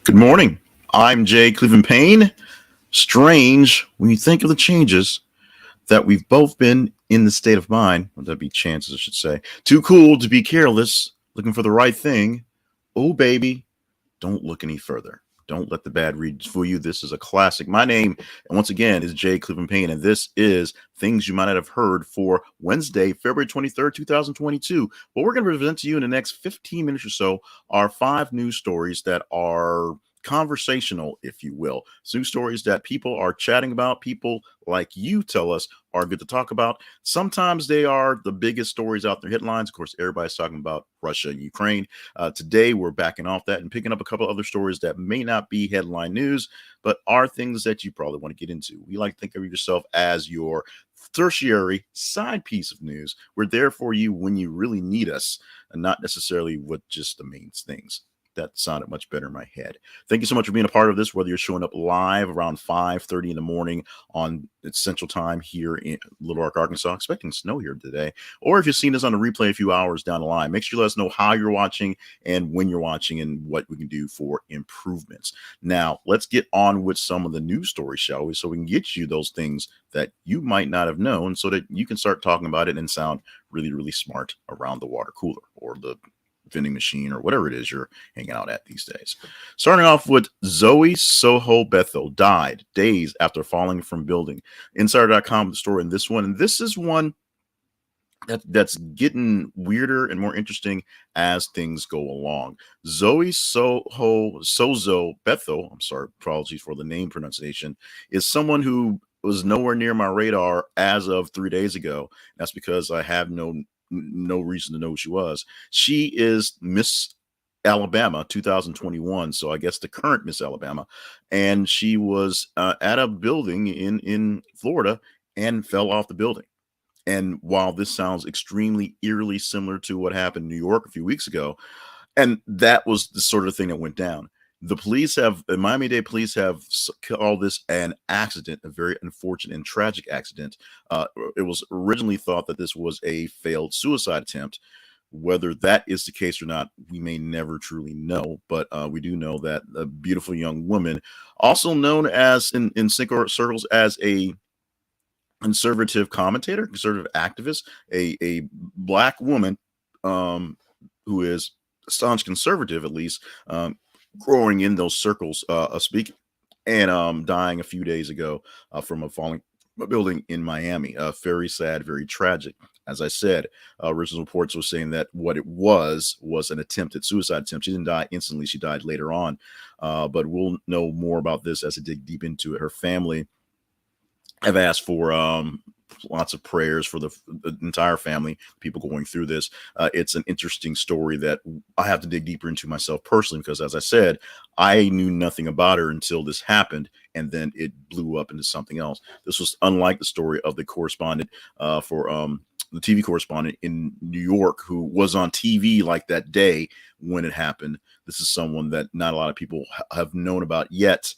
Good morning. I'm Jay Cleveland Payne. Strange when you think of the changes that we've both been in the state of mind. Would that be chances, I should say. Too cool to be careless, looking for the right thing. Oh, baby, don't look any further. Don't let the bad reads fool you. This is a classic. My name, and once again, is Jay Cleveland Payne, and this is Things You Might Not Have Heard for Wednesday, February 23rd, 2022. What we're going to present to you in the next 15 minutes or so are 5 news stories that are conversational, if you will. News stories that people are chatting about, people like you tell us are good to talk about. Sometimes they are the biggest stories out there, headlines. Of course, everybody's talking about Russia and Ukraine. Today, we're backing off that and picking up a couple other stories that may not be headline news, but are things that you probably want to get into. We like to think of yourself as your tertiary side piece of news. We're there for you when you really need us, and not necessarily with just the main things. That sounded much better in my head. Thank you so much for being a part of this, whether you're showing up live around 5:30 in the morning on Central Time here in Little Rock, Arkansas, expecting snow here today, or if you've seen us on the replay a few hours down the line. Make sure you let us know how you're watching and when you're watching and what we can do for improvements. Now, let's get on with some of the news stories, shall we, so we can get you those things that you might not have known so that you can start talking about it and sound really, really smart around the water cooler or the vending machine or whatever it is you're hanging out at these days. Starting off with Zoe Soho Bethel died days after falling from building. Insider.com, the story in this one. And this is one that's getting weirder and more interesting as things go along. Zoe Sozo Bethel, I'm sorry, apologies for the name pronunciation, is someone who was nowhere near my radar as of 3 days ago. That's because I have no reason to know who she was. She is Miss Alabama 2021, so I guess the current Miss Alabama, and she was at a building in Florida and fell off the building. And while this sounds extremely eerily similar to what happened in New York a few weeks ago, and that was the sort of thing that went down. The Miami-Dade police have called this an accident, a very unfortunate and tragic accident. It was originally thought that this was a failed suicide attempt. Whether that is the case or not, we may never truly know. But we do know that a beautiful young woman, also known as in circles as a conservative commentator, conservative activist, a black woman who is staunch conservative, at least, growing in those circles of speaking, and dying a few days ago from a falling building in Miami. Very sad, very tragic. As I said, original reports were saying that what it was an attempted suicide attempt. She didn't die instantly. She died later on. But we'll know more about this as I dig deep into it. Her family have asked for lots of prayers for the entire family, people going through this. It's an interesting story that I have to dig deeper into myself personally, because as I said, I knew nothing about her until this happened, and then it blew up into something else. This was unlike the story of the correspondent for the TV correspondent in New York who was on TV like that day when it happened. This is someone that not a lot of people have known about yet,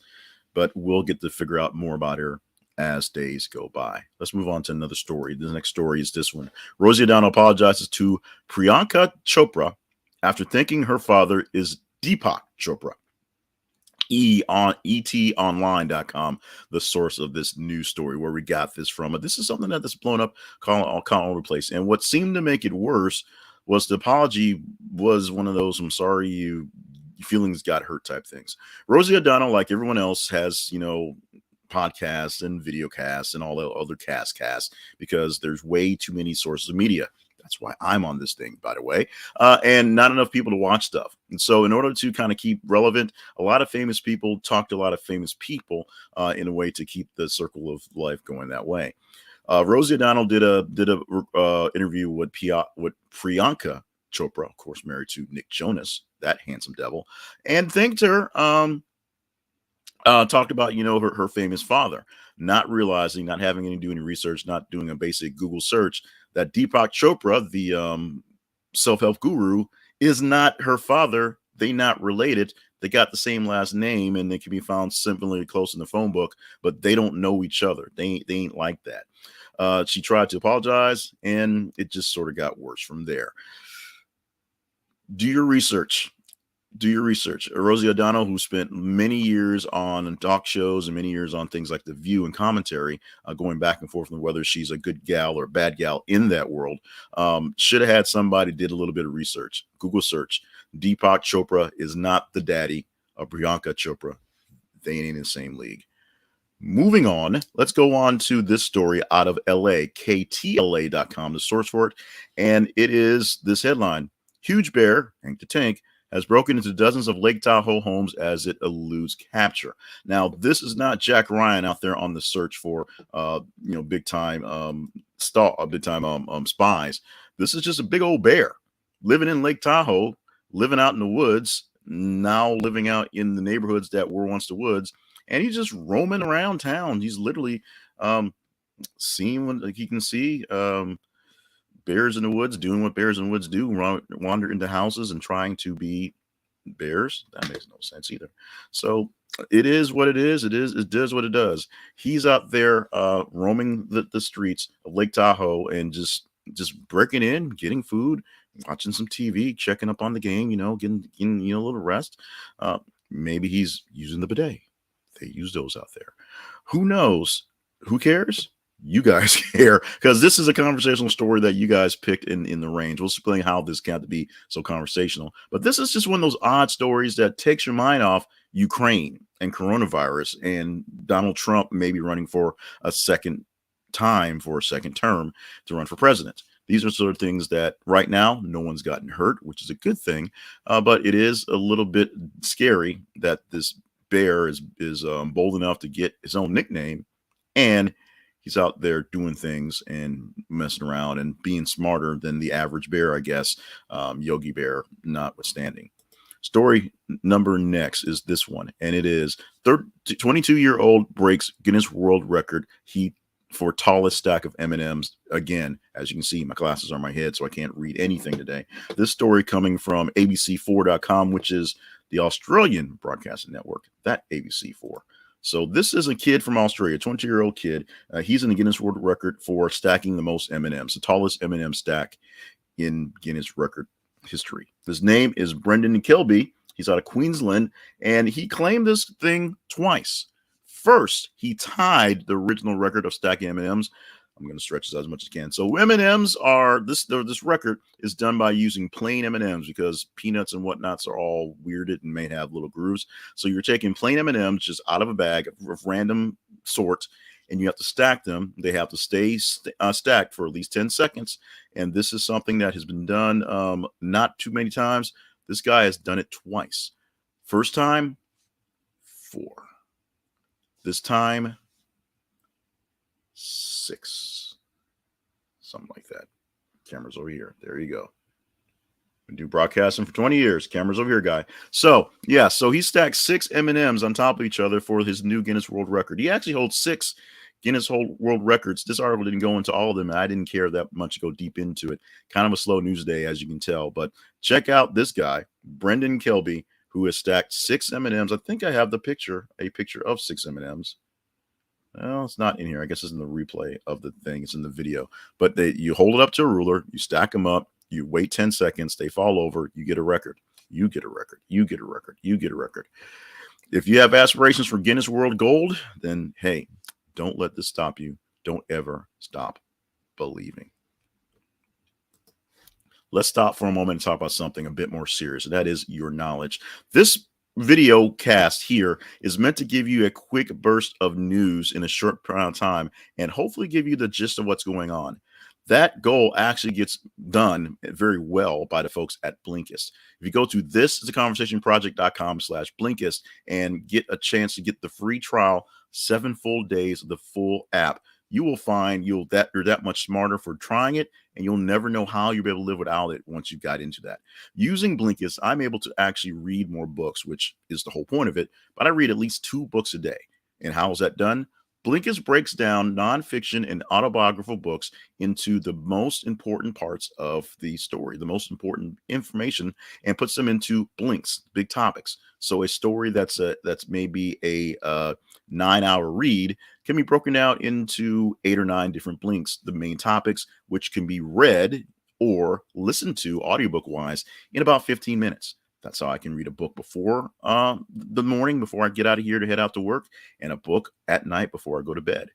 but we'll get to figure out more about her as days go by. Let's move on to another story. The next story is this one. Rosie O'Donnell apologizes to Priyanka Chopra after thinking her father is Deepak Chopra. etonline.com, the source of this news story, where we got this from. But this is something that's blown up all over the place. And what seemed to make it worse was the apology was one of those, I'm sorry you feelings got hurt type things. Rosie O'Donnell, like everyone else, has, podcasts and video casts and all the other casts, because there's way too many sources of media. That's why I'm on this thing, by the way, and not enough people to watch stuff. And so in order to kind of keep relevant, a lot of famous people talk to a lot of famous people in a way to keep the circle of life going that way. Rosie O'Donnell did a interview with Priyanka Chopra, of course, married to Nick Jonas, that handsome devil, and thanked her. Talked about, her famous father, not realizing, not having any do any research, not doing a basic Google search, that Deepak Chopra, the self-help guru, is not her father. They not related. They got the same last name, and they can be found similarly close in the phone book, but they don't know each other. They ain't like that. She tried to apologize, and it just sort of got worse from there. Do your research. Do your research. Rosie O'Donnell, who spent many years on talk shows and many years on things like The View and commentary, going back and forth on whether she's a good gal or a bad gal in that world, should have had somebody did a little bit of research. Google search. Deepak Chopra is not the daddy of Priyanka Chopra. They ain't in the same league. Moving on, let's go on to this story out of LA, ktla.com, the source for it. And it is this headline: Huge bear, Hank the Tank, has broken into dozens of Lake Tahoe homes as it eludes capture. Now, this is not Jack Ryan out there on the search for, big time spies. This is just a big old bear living in Lake Tahoe, living out in the woods, now living out in the neighborhoods that were once the woods, and he's just roaming around town. He's literally seeing what he can see. Bears in the woods doing what bears in the woods do, wander into houses and trying to be bears. That makes no sense either. So it is what it is. It does what it does. He's out there roaming the streets of Lake Tahoe and just breaking in, getting food, watching some TV, checking up on the game, getting a little rest. Maybe he's using the bidet. They use those out there. Who knows? Who cares? You guys care, because this is a conversational story that you guys picked in the range. We'll explain how this got to be so conversational. But this is just one of those odd stories that takes your mind off Ukraine and coronavirus and Donald Trump maybe running for a second term to run for president. These are sort of things that right now no one's gotten hurt, which is a good thing. But it is a little bit scary that this bear is bold enough to get his own nickname, and he's out there doing things and messing around and being smarter than the average bear, I guess, Yogi Bear notwithstanding. Story number next is this one, and it is 22-year-old breaks Guinness World Record for tallest stack of M&Ms. Again, as you can see, my glasses are on my head, so I can't read anything today. This story coming from abc4.com, which is the Australian broadcasting network, that ABC4. So this is a kid from Australia, 20-year-old kid. He's in the Guinness World Record for stacking the most M&Ms, the tallest M&M stack in Guinness record history. His name is Brendan Kilby. He's out of Queensland, and he claimed this thing twice. First, he tied the original record of stacking M&Ms. I'm going to stretch this as much as I can. So M&Ms are this record is done by using plain M&Ms because peanuts and whatnots are all weirded and may have little grooves. So you're taking plain M&Ms just out of a bag of random sort, and you have to stack them. They have to stay stacked for at least 10 seconds. And this is something that has been done not too many times. This guy has done it twice. First time, 4. This time, 6. Something like that. Camera's over here. There you go. Been doing broadcasting for 20 years. Camera's over here, guy. So, yeah, so he stacked 6 M&Ms on top of each other for his new Guinness World Record. He actually holds 6 Guinness World Records. This article didn't go into all of them, and I didn't care that much to go deep into it. Kind of a slow news day, as you can tell. But check out this guy, Brendan Kilby, who has stacked 6 M&Ms. I think I have a picture of 6 M&Ms. Well, it's not in here. I guess it's in the replay of the thing. It's in the video. But you hold it up to a ruler, you stack them up, you wait 10 seconds, they fall over, you get a record. You get a record. You get a record. You get a record. If you have aspirations for Guinness World Gold, then hey, don't let this stop you. Don't ever stop believing. Let's stop for a moment and talk about something a bit more serious, and that is your knowledge. This video cast here is meant to give you a quick burst of news in a short amount of time and hopefully give you the gist of what's going on. That goal actually gets done very well by the folks at Blinkist. If you go to thisisaconversationproject.com/Blinkist and get a chance to get the free trial, 7 full days of the full app, you will find you're that much smarter for trying it, and you'll never know how you'll be able to live without it once you got into that. Using Blinkist, I'm able to actually read more books, which is the whole point of it, but I read at least 2 books a day. And how is that done? Blinkist breaks down nonfiction and autobiographical books into the most important parts of the story, the most important information, and puts them into blinks, big topics. So a story that's maybe a 9-hour read can be broken out into 8 or 9 different blinks, the main topics, which can be read or listened to audiobook wise in about 15 minutes. That's how I can read a book before the morning, before I get out of here to head out to work, and a book at night before I go to bed.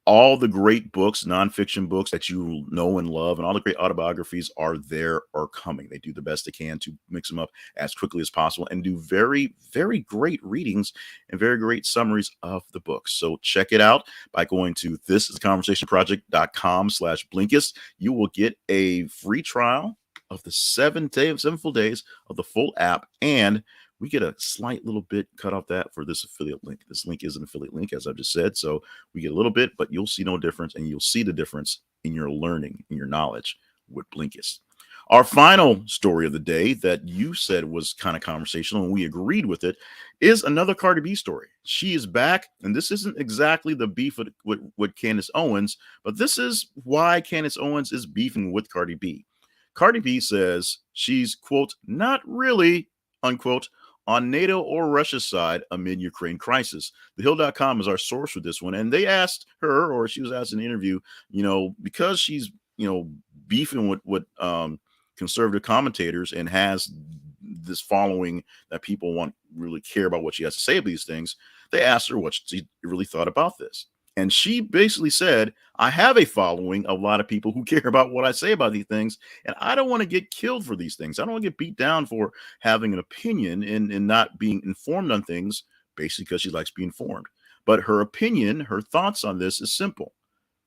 All the great books, nonfiction books that you know and love, and all the great autobiographies are there or coming. They do the best they can to mix them up as quickly as possible and do very, very great readings and very great summaries of the books. So check it out by going to thisisconversationproject.com/Blinkist. You will get a free trial of the 7 full days of the full app, and we get a slight little bit cut off that for this affiliate link. This link is an affiliate link, as I've just said. So we get a little bit, but you'll see no difference, and you'll see the difference in your learning, in your knowledge with Blinkist. Our final story of the day that you said was kind of conversational, and we agreed with it, is another Cardi B story. She is back, and this isn't exactly the beef with Candace Owens, but this is why Candace Owens is beefing with Cardi B. Cardi B says she's, quote, not really, unquote, on NATO or Russia's side amid Ukraine crisis. TheHill.com is our source for this one. And they asked her, or she was asked in an interview, because she's, beefing with conservative commentators and has this following that people really care about what she has to say about these things. They asked her what she really thought about this. And she basically said, I have a following of a lot of people who care about what I say about these things, and I don't want to get killed for these things. I don't want to get beat down for having an opinion and not being informed on things, basically because she likes being informed. But her opinion, her thoughts on this is simple.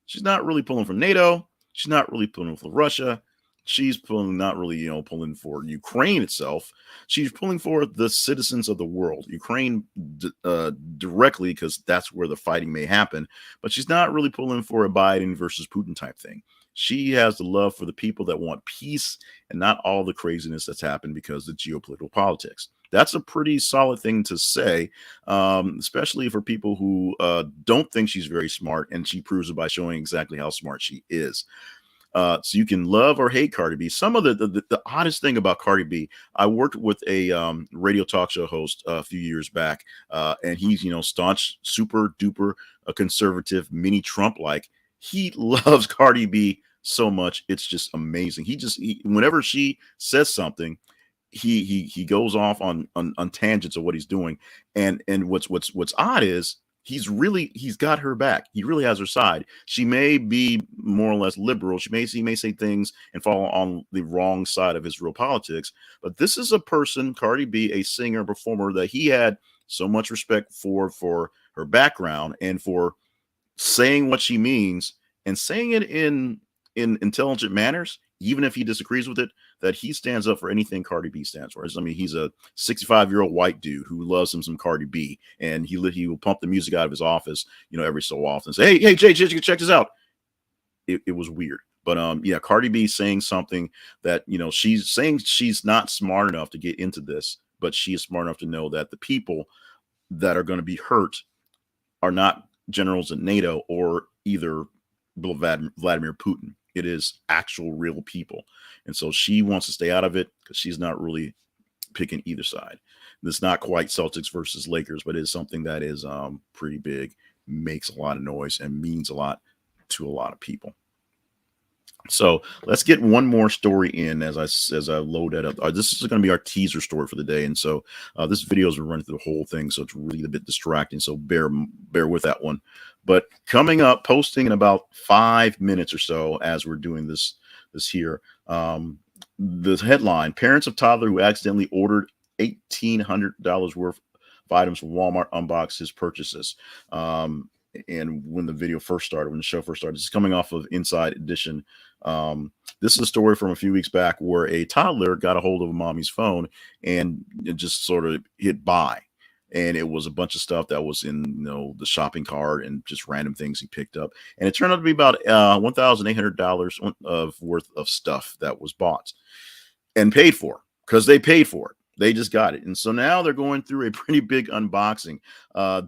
She's not really pulling for NATO. She's not really pulling for Russia. She's not really, pulling for Ukraine itself. She's pulling for the citizens of the world, Ukraine directly, because that's where the fighting may happen. But she's not really pulling for a Biden versus Putin type thing. She has the love for the people that want peace and not all the craziness that's happened because of geopolitical politics. That's a pretty solid thing to say, especially for people who don't think she's very smart, and she proves it by showing exactly how smart she is. So you can love or hate Cardi B. Some of the oddest thing about Cardi B, I worked with a radio talk show host a few years back, and he's staunch, super duper, a conservative, mini Trump like. He loves Cardi B so much, it's just amazing. Whenever she says something, he goes off on tangents of what he's doing, and what's odd is he's got her back. He really has her side. She may be more or less liberal. He may say things and fall on the wrong side of his real politics. But this is a person, Cardi B, a singer, performer, that he had so much respect for her background and for saying what she means and saying it in intelligent manners, even if he disagrees with it, that he stands up for anything Cardi B stands for. I mean, he's a 65-year-old white dude who loves him some Cardi B, and he will pump the music out of his office, every so often. Say, hey, Jay, check this out. It was weird. But yeah, Cardi B saying something that, she's saying she's not smart enough to get into this, but she is smart enough to know that the people that are going to be hurt are not generals at NATO or either Vladimir Putin. It is actual real people. And so she wants to stay out of it because she's not really picking either side. It's not quite Celtics versus Lakers, but it is something that is pretty big, makes a lot of noise, and means a lot to a lot of people. So let's get one more story in as I load that up. This is going to be our teaser story for the day, and so this video is running through the whole thing, so it's really a bit distracting. So bear with that one. But coming up, posting in about 5 minutes or so, as we're doing this here, the headline: parents of toddler who accidentally ordered $1,800 worth of items from Walmart unbox his purchases. And when the show first started, this is coming off of Inside Edition. This is a story from a few weeks back where a toddler got a hold of a mommy's phone and it just sort of hit buy. And it was a bunch of stuff that was in the shopping cart and just random things he picked up. And it turned out to be about $1,800 worth of stuff that was bought and paid for, because they paid for it. They just got it. And so now they're going through a pretty big unboxing.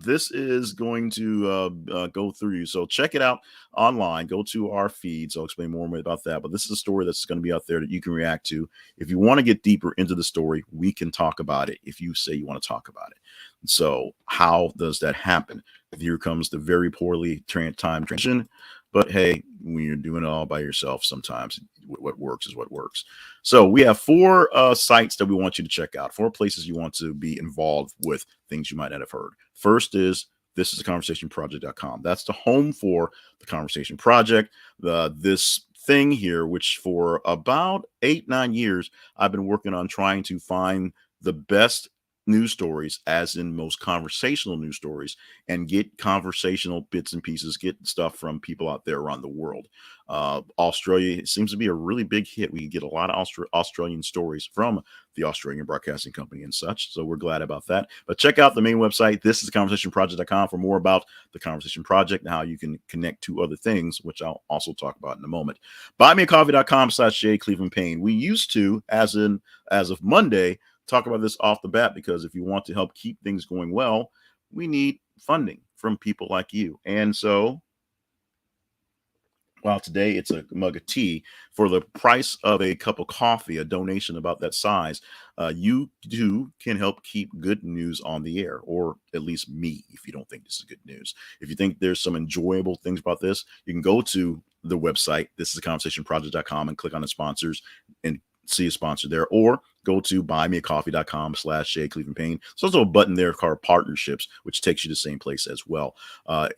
This is going to go through you. So check it out online. Go to our feeds. I'll explain more about that. But this is a story that's going to be out there that you can react to. If you want to get deeper into the story, we can talk about it if you say you want to talk about it. So how does that happen? Here comes the very poorly timed transition. But hey, when you're doing it all by yourself, sometimes what works is what works. So we have four sites that we want you to check out, four places you want to be involved with things you might not have heard. First is this is a conversationproject.com. That's the home for the Conversation Project. This thing here, which for about 8-9 years, I've been working on trying to find the best news stories, as in most conversational news stories, and get conversational bits and pieces, get stuff from people out there around the world. Australia seems to be a really big hit. We get a lot of Australian stories from the Australian Broadcasting Company and such. So we're glad about that. But check out the main website. This is conversationproject.com for more about the Conversation Project and how you can connect to other things, which I'll also talk about in a moment. Buymeacoffee.com/J Cleveland Payne. We used to, as of Monday, talk about this off the bat, because if you want to help keep things going well, we need funding from people like you. And so, well, today it's a mug of tea for the price of a cup of coffee, a donation about that size. You too can help keep good news on the air, or at least me, if you don't think this is good news. If you think there's some enjoyable things about this, you can go to the website, this is conversationproject.com, and click on the sponsors and see a sponsor there, or go to buymeacoffee.com/J Cleveland Payne. There's also a button there called partnerships, which takes you to the same place as well.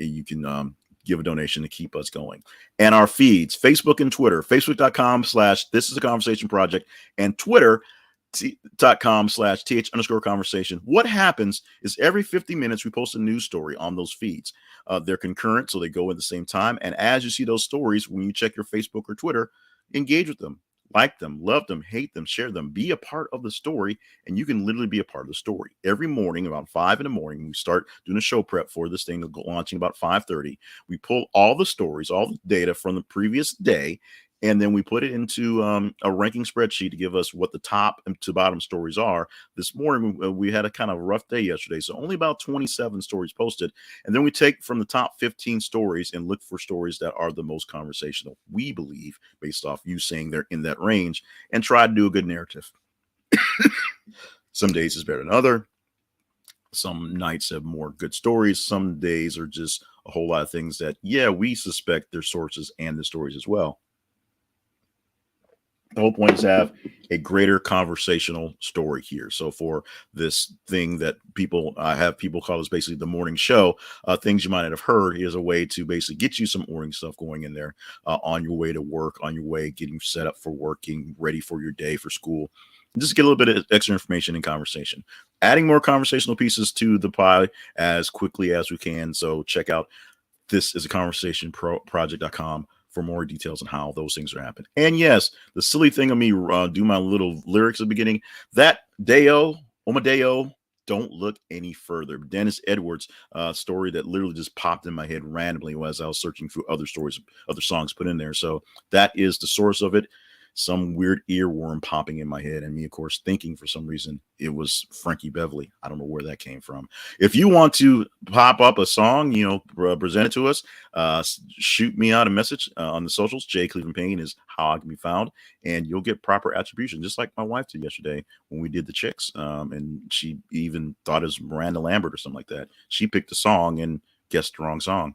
You can give a donation to keep us going. And our feeds, Facebook and Twitter, facebook.com/This is a Conversation Project, and Twitter.com/TH_conversation. What happens is every 50 minutes, we post a news story on those feeds. They're concurrent, so they go at the same time. And as you see those stories, when you check your Facebook or Twitter, engage with them. Like them, love them, hate them, share them, be a part of the story, and you can literally be a part of the story. Every morning, about 5 in the morning, we start doing a show prep for this thing, launching about 5:30. We pull all the stories, all the data from the previous day, and then we put it into a ranking spreadsheet to give us what the top to bottom stories are. This morning, we had a kind of rough day yesterday, so only about 27 stories posted. And then we take from the top 15 stories and look for stories that are the most conversational, we believe, based off you saying they're in that range, and try to do a good narrative. Some days is better than other. Some nights have more good stories. Some days are just a whole lot of things that, yeah, we suspect their sources and the stories as well. The whole point is to have a greater conversational story here. So for this thing that people have people call this basically the morning show, things you might not have heard, is a way to basically get you some morning stuff going in there on your way to work, on your way getting set up for working, ready for your day for school. Just get a little bit of extra information and conversation. Adding more conversational pieces to the pie as quickly as we can. So check out this is a conversationproject.com for more details on how those things are happening. And yes, the silly thing of me do my little lyrics at the beginning, that Deo, Omadeo, don't look any further. Dennis Edwards story that literally just popped in my head randomly as I was searching through other stories, other songs put in there. So that is the source of it. Some weird earworm popping in my head, and me, of course, thinking for some reason it was Frankie Beverly. I don't know where that came from. If you want to pop up a song, present it to us, shoot me out a message on the socials. J Cleveland Payne is how I can be found, and you'll get proper attribution, just like my wife did yesterday when we did the Chicks. And she even thought it was Miranda Lambert or something like that. She picked a song and guessed the wrong song.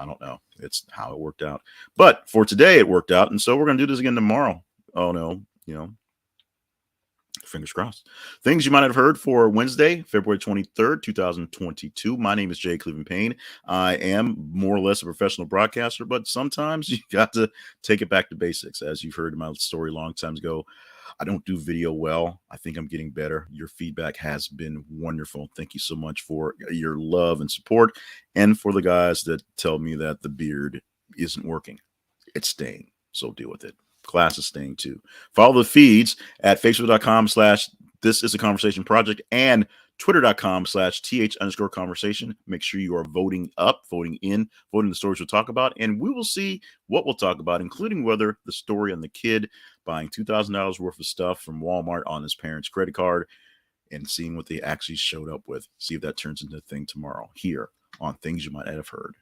I don't know. It's how it worked out. But for today, it worked out. And so we're going to do this again tomorrow. Oh, no. Fingers crossed. Things you might have heard for Wednesday, February 23rd, 2022. My name is J Cleveland Payne. I am more or less a professional broadcaster, but sometimes you got to take it back to basics. As you've heard in my story a long time ago, I don't do video well. I think I'm getting better. Your feedback has been wonderful. Thank you so much for your love and support. And for the guys that tell me that the beard isn't working, it's staying. So deal with it. Class is staying too. Follow the feeds at facebook.com/This is a Conversation Project and twitter.com/TH_conversation. Make sure you are voting up, voting the stories we'll talk about, and we will see what we'll talk about, including whether the story on the kid buying $2,000 worth of stuff from Walmart on his parents' credit card and seeing what they actually showed up with. See if that turns into a thing tomorrow here on Things You Might Not Have Heard.